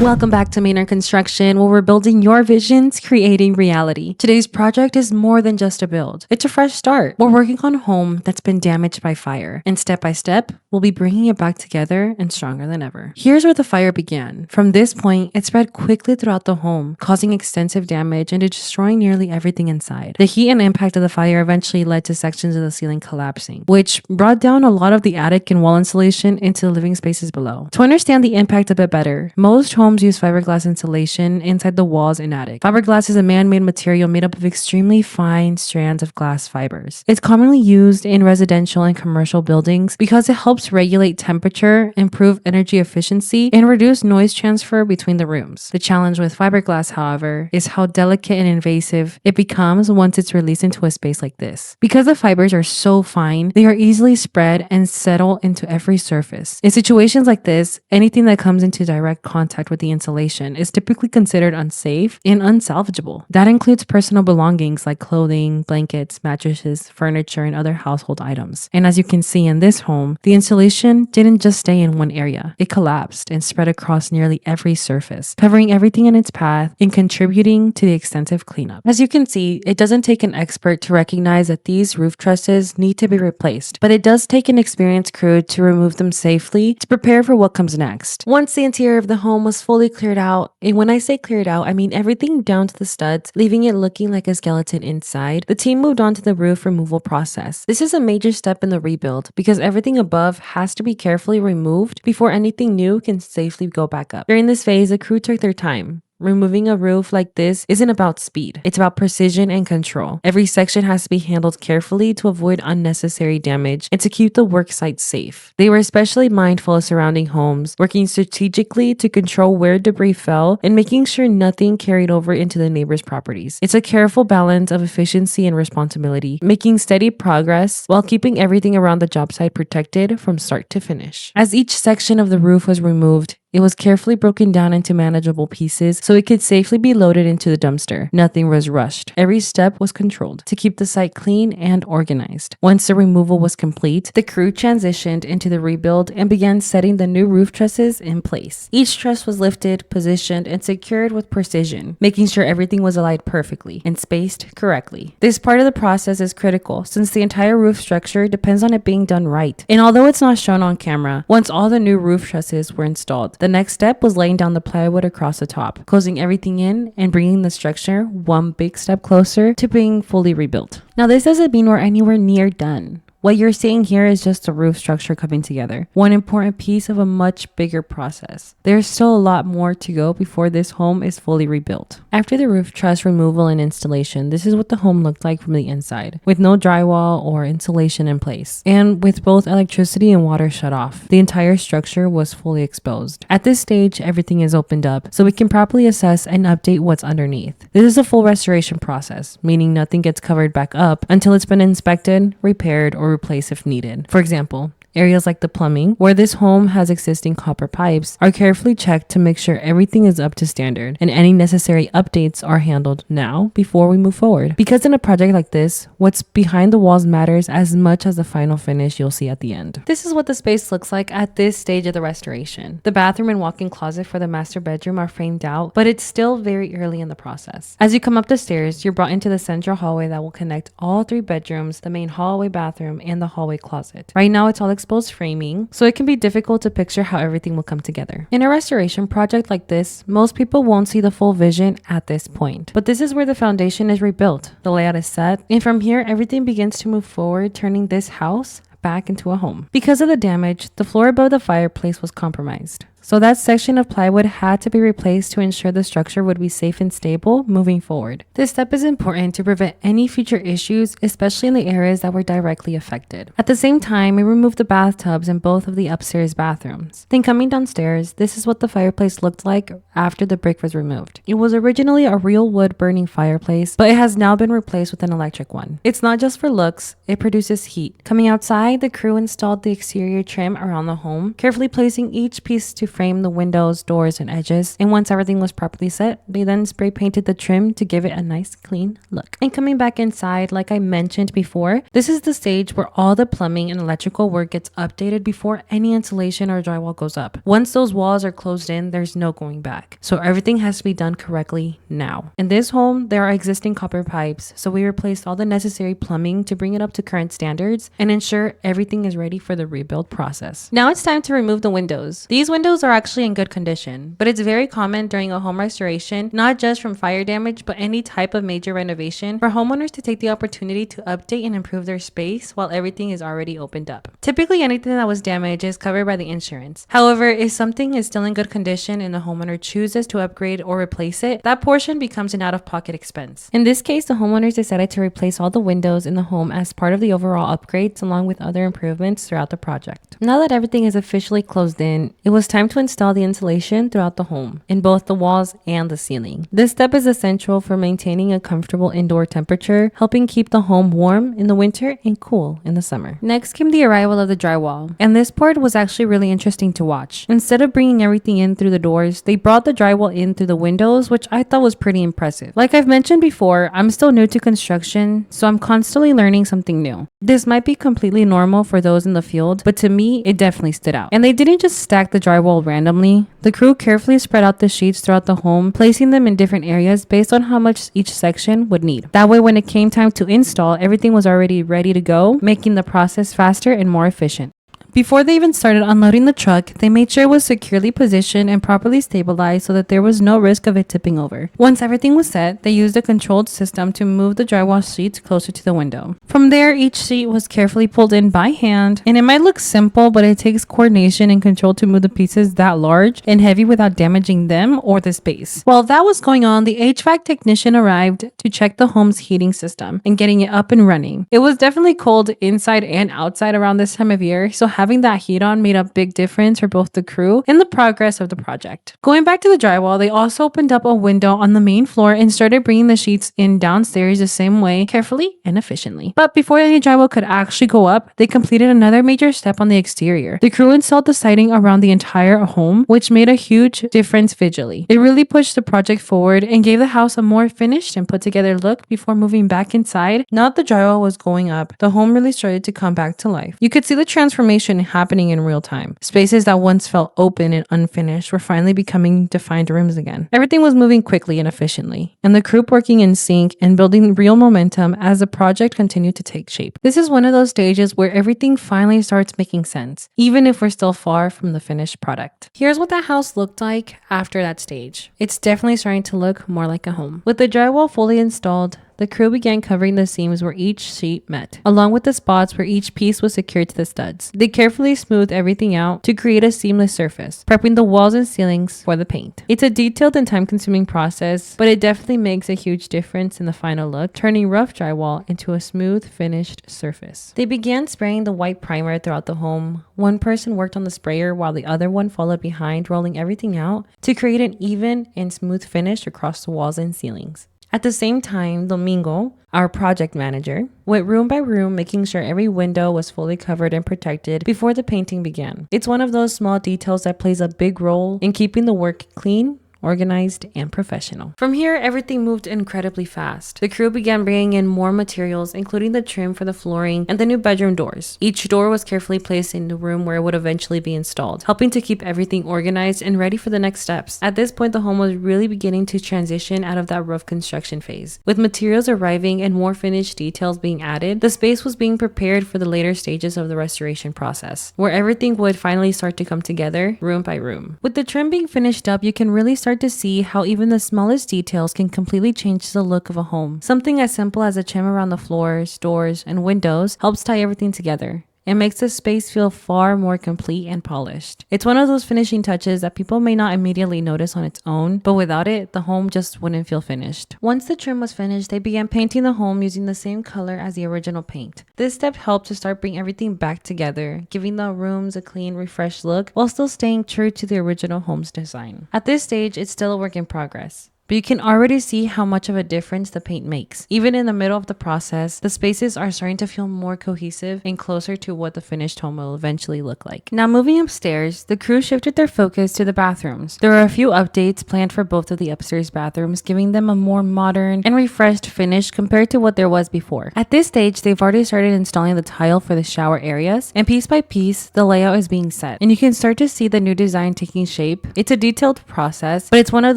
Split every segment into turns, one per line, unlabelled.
Welcome back to Maynard Construction, where we're building your visions, creating reality. Today's project is more than just a build. It's a fresh start. We're working on a home that's been damaged by fire, and step by step, we'll be bringing it back together and stronger than ever. Here's where the fire began. From this point, it spread quickly throughout the home, causing extensive damage and destroying nearly everything inside. The heat and impact of the fire eventually led to sections of the ceiling collapsing, which brought down a lot of the attic and wall insulation into the living spaces below. To understand the impact a bit better, most homes use fiberglass insulation inside the walls and attic. Fiberglass is a man-made material made up of extremely fine strands of glass fibers. It's commonly used in residential and commercial buildings because it helps regulate temperature, improve energy efficiency, and reduce noise transfer between the rooms. The challenge with fiberglass, however, is how delicate and invasive it becomes once it's released into a space like this. Because the fibers are so fine, they are easily spread and settle into every surface. In situations like this, anything that comes into direct contact with the insulation is typically considered unsafe and unsalvageable. That includes personal belongings like clothing, blankets, mattresses, furniture, and other household items. And as you can see in this home, the insulation didn't just stay in one area. It collapsed and spread across nearly every surface, covering everything in its path and contributing to the extensive cleanup. As you can see, it doesn't take an expert to recognize that these roof trusses need to be replaced, but it does take an experienced crew to remove them safely to prepare for what comes next. Once the interior of the home was fully cleared out, and when I say cleared out, I mean everything down to the studs, leaving it looking like a skeleton inside, the team moved on to the roof removal process. This is a major step in the rebuild because everything above has to be carefully removed before anything new can safely go back up. During this phase, the crew took their time. Removing a roof like this isn't about speed. It's about precision and control. Every section has to be handled carefully to avoid unnecessary damage and to keep the work site safe. They were especially mindful of surrounding homes, working strategically to control where debris fell and making sure nothing carried over into the neighbors' properties. It's a careful balance of efficiency and responsibility, making steady progress while keeping everything around the job site protected from start to finish. As each section of the roof was removed, it was carefully broken down into manageable pieces so it could safely be loaded into the dumpster. Nothing was rushed. Every step was controlled to keep the site clean and organized. Once the removal was complete, the crew transitioned into the rebuild and began setting the new roof trusses in place. Each truss was lifted, positioned, and secured with precision, making sure everything was aligned perfectly and spaced correctly. This part of the process is critical since the entire roof structure depends on it being done right. And although it's not shown on camera, once all the new roof trusses were installed, the next step was laying down the plywood across the top, closing everything in and bringing the structure one big step closer to being fully rebuilt. Now, this doesn't mean we're anywhere near done. What you're seeing here is just the roof structure coming together, one important piece of a much bigger process. There's still a lot more to go before this home is fully rebuilt. After the roof truss removal and installation, this is what the home looked like from the inside, with no drywall or insulation in place, and with both electricity and water shut off. The entire structure was fully exposed. At this stage, everything is opened up so we can properly assess and update what's underneath. This is a full restoration process, meaning nothing gets covered back up until it's been inspected, repaired, or replace if needed. For example, areas like the plumbing, where this home has existing copper pipes, are carefully checked to make sure everything is up to standard and any necessary updates are handled now before we move forward. Because in a project like this, what's behind the walls matters as much as the final finish you'll see at the end. This is what the space looks like at this stage of the restoration. The bathroom and walk-in closet for the master bedroom are framed out, but it's still very early in the process. As you come up the stairs, you're brought into the central hallway that will connect all three bedrooms, the main hallway bathroom, and the hallway closet. Right now, it's all exposed framing, so it can be difficult to picture how everything will come together. In a restoration project like this, most people won't see the full vision at this point, but this is where the foundation is rebuilt, the layout is set, and from here everything begins to move forward, turning this house back into a home. Because of the damage, the floor above the fireplace was compromised. So that section of plywood had to be replaced to ensure the structure would be safe and stable moving forward. This step is important to prevent any future issues, especially in the areas that were directly affected. At the same time, we removed the bathtubs in both of the upstairs bathrooms. Then coming downstairs, this is what the fireplace looked like after the brick was removed. It was originally a real wood burning fireplace, but it has now been replaced with an electric one. It's not just for looks, it produces heat. Coming outside, Inside, the crew installed the exterior trim around the home, carefully placing each piece to frame the windows, doors, and edges. And once everything was properly set, they then spray painted the trim to give it a nice clean look. And coming back inside, like I mentioned before, this is the stage where all the plumbing and electrical work gets updated before any insulation or drywall goes up. Once those walls are closed in, there's no going back. So everything has to be done correctly now. In this home, there are existing copper pipes, so we replaced all the necessary plumbing to bring it up to current standards and ensure everything is ready for the rebuild process. Now it's time to remove the windows. These windows are actually in good condition, but it's very common during a home restoration, not just from fire damage, but any type of major renovation, for homeowners to take the opportunity to update and improve their space while everything is already opened up. Typically, anything that was damaged is covered by the insurance. However, if something is still in good condition and the homeowner chooses to upgrade or replace it, that portion becomes an out-of-pocket expense. In this case, the homeowners decided to replace all the windows in the home as part of the overall upgrades, along with other improvements throughout the project. Now that everything is officially closed in, it was time to install the insulation throughout the home, in both the walls and the ceiling. This step is essential for maintaining a comfortable indoor temperature, helping keep the home warm in the winter and cool in the summer. Next came the arrival of the drywall, and this part was actually really interesting to watch. Instead of bringing everything in through the doors, they brought the drywall in through the windows, which I thought was pretty impressive. Like I've mentioned before, I'm still new to construction, so I'm constantly learning something new. This might be completely normal for those in the field, but to me, it definitely stood out. And they didn't just stack the drywall randomly. The crew carefully spread out the sheets throughout the home, placing them in different areas based on how much each section would need. That way, when it came time to install, everything was already ready to go, making the process faster and more efficient. Before they even started unloading the truck, they made sure it was securely positioned and properly stabilized so that there was no risk of it tipping over. Once everything was set, they used a controlled system to move the drywall sheets closer to the window. From there, each sheet was carefully pulled in by hand, and it might look simple, but it takes coordination and control to move the pieces that large and heavy without damaging them or the space. While that was going on, the HVAC technician arrived to check the home's heating system and getting it up and running. It was definitely cold inside and outside around this time of year, so having that heat on made a big difference for both the crew and the progress of the project. Going back to the drywall, they also opened up a window on the main floor and started bringing the sheets in downstairs the same way, carefully and efficiently. But before any drywall could actually go up, they completed another major step on the exterior. The crew installed the siding around the entire home, which made a huge difference visually. It really pushed the project forward and gave the house a more finished and put together look before moving back inside. Now that the drywall was going up, the home really started to come back to life. You could see the transformation happening in real time. Spaces that once felt open and unfinished were finally becoming defined rooms again. Everything was moving quickly and efficiently, and the group working in sync and building real momentum as the project continued to take shape. This is one of those stages where everything finally starts making sense, even if we're still far from the finished product. Here's what the house looked like after that stage. It's definitely starting to look more like a home. With the drywall fully installed, the crew began covering the seams where each sheet met, along with the spots where each piece was secured to the studs. They carefully smoothed everything out to create a seamless surface, prepping the walls and ceilings for the paint. It's a detailed and time-consuming process, but it definitely makes a huge difference in the final look, turning rough drywall into a smooth, finished surface. They began spraying the white primer throughout the home. One person worked on the sprayer while the other one followed behind, rolling everything out to create an even and smooth finish across the walls and ceilings. At the same time, Domingo, our project manager, went room by room, making sure every window was fully covered and protected before the painting began. It's one of those small details that plays a big role in keeping the work clean, organized, and professional. From here, everything moved incredibly fast. The crew began bringing in more materials, including the trim for the flooring and the new bedroom doors. Each door was carefully placed in the room where it would eventually be installed, helping to keep everything organized and ready for the next steps. At this point, the home was really beginning to transition out of that rough construction phase. With materials arriving and more finished details being added, the space was being prepared for the later stages of the restoration process, where everything would finally start to come together room by room. With the trim being finished up, you can really start to see how even the smallest details can completely change the look of a home. Something as simple as a trim around the floors, doors, and windows helps tie everything together. It makes the space feel far more complete and polished. It's one of those finishing touches that people may not immediately notice on its own, but without it, the home just wouldn't feel finished. Once the trim was finished, they began painting the home using the same color as the original paint. This step helped to start bringing everything back together, giving the rooms a clean, refreshed look while still staying true to the original home's design. At this stage, it's still a work in progress. but you can already see how much of a difference the paint makes. Even in the middle of the process, the spaces are starting to feel more cohesive and closer to what the finished home will eventually look like. Now moving upstairs, the crew shifted their focus to the bathrooms. There are a few updates planned for both of the upstairs bathrooms, giving them a more modern and refreshed finish compared to what there was before. At this stage, they've already started installing the tile for the shower areas, and piece by piece, the layout is being set. And you can start to see the new design taking shape. It's a detailed process, but it's one of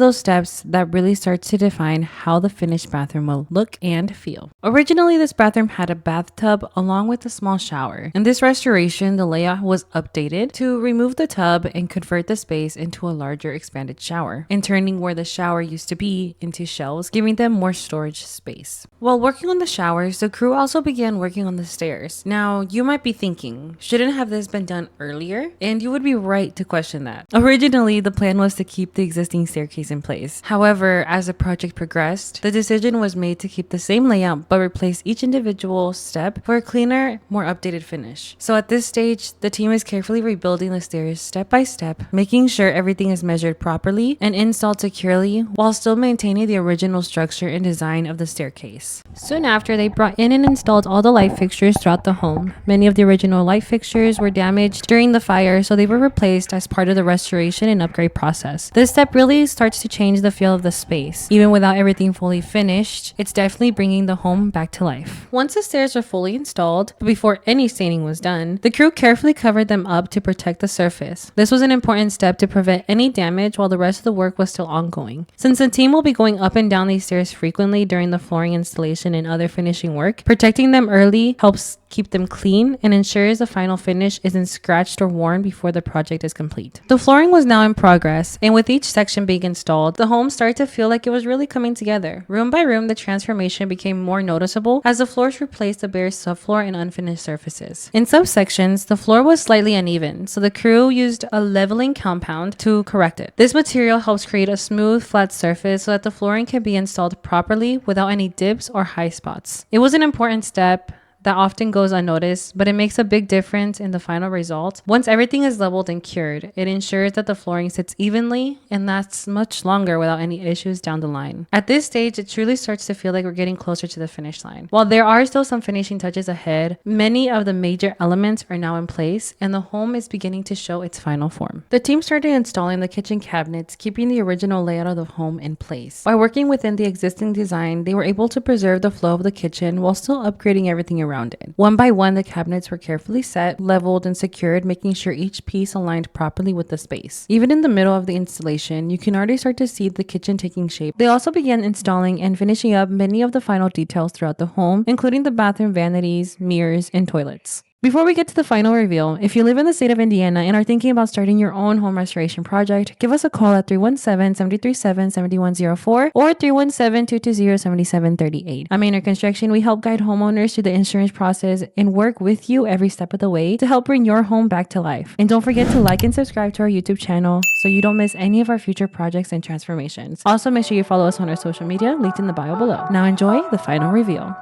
those steps that really starts to define how the finished bathroom will look and feel. Originally, this bathroom had a bathtub along with a small shower. In this restoration, the layout was updated to remove the tub and convert the space into a larger expanded shower, and turning where the shower used to be into shelves, giving them more storage space. While working on the showers, the crew also began working on the stairs. Now, you might be thinking, shouldn't have this been done earlier? And you would be right to question that. Originally, the plan was to keep the existing staircase in place. However, as the project progressed, the decision was made to keep the same layout but replace each individual step for a cleaner, more updated finish. So at this stage, the team is carefully rebuilding the stairs step by step, making sure everything is measured properly and installed securely while still maintaining the original structure and design of the staircase. Soon after, they brought in and installed all the light fixtures throughout the home. Many of the original light fixtures were damaged during the fire, so they were replaced as part of the restoration and upgrade process. This step really starts to change the feel of the space. Even without everything fully finished, it's definitely bringing the home back to life. Once the stairs were fully installed, before any staining was done, the crew carefully covered them up to protect the surface. This was an important step to prevent any damage while the rest of the work was still ongoing. Since the team will be going up and down these stairs frequently during the flooring installation and other finishing work, protecting them early helps keep them clean and ensures the final finish isn't scratched or worn before the project is complete. The flooring was now in progress, and with each section being installed, the home started to feel like it was really coming together. Room by room, the transformation became more noticeable as the floors replaced the bare subfloor and unfinished surfaces. In subsections, the floor was slightly uneven, so the crew used a leveling compound to correct it. This material helps create a smooth, flat surface so that the flooring can be installed properly without any dips or high spots. It was an important step that often goes unnoticed, but it makes a big difference in the final result. Once everything is leveled and cured, it ensures that the flooring sits evenly and lasts much longer without any issues down the line. At this stage, it truly starts to feel like we're getting closer to the finish line. While there are still some finishing touches ahead, many of the major elements are now in place and the home is beginning to show its final form. The team started installing the kitchen cabinets, keeping the original layout of the home in place. By working within the existing design, they were able to preserve the flow of the kitchen while still upgrading everything around it. One by one, the cabinets were carefully set, leveled, and secured, making sure each piece aligned properly with the space. Even in the middle of the installation, you can already start to see the kitchen taking shape. They also began installing and finishing up many of the final details throughout the home, including the bathroom vanities, mirrors, and toilets. Before we get to the final reveal, if you live in the state of Indiana and are thinking about starting your own home restoration project, give us a call at 317-737-7104 or 317-220-7738. At Maynard Construction, we help guide homeowners through the insurance process and work with you every step of the way to help bring your home back to life. And don't forget to like and subscribe to our YouTube channel so you don't miss any of our future projects and transformations. Also, make sure you follow us on our social media linked in the bio below. Now enjoy the final reveal.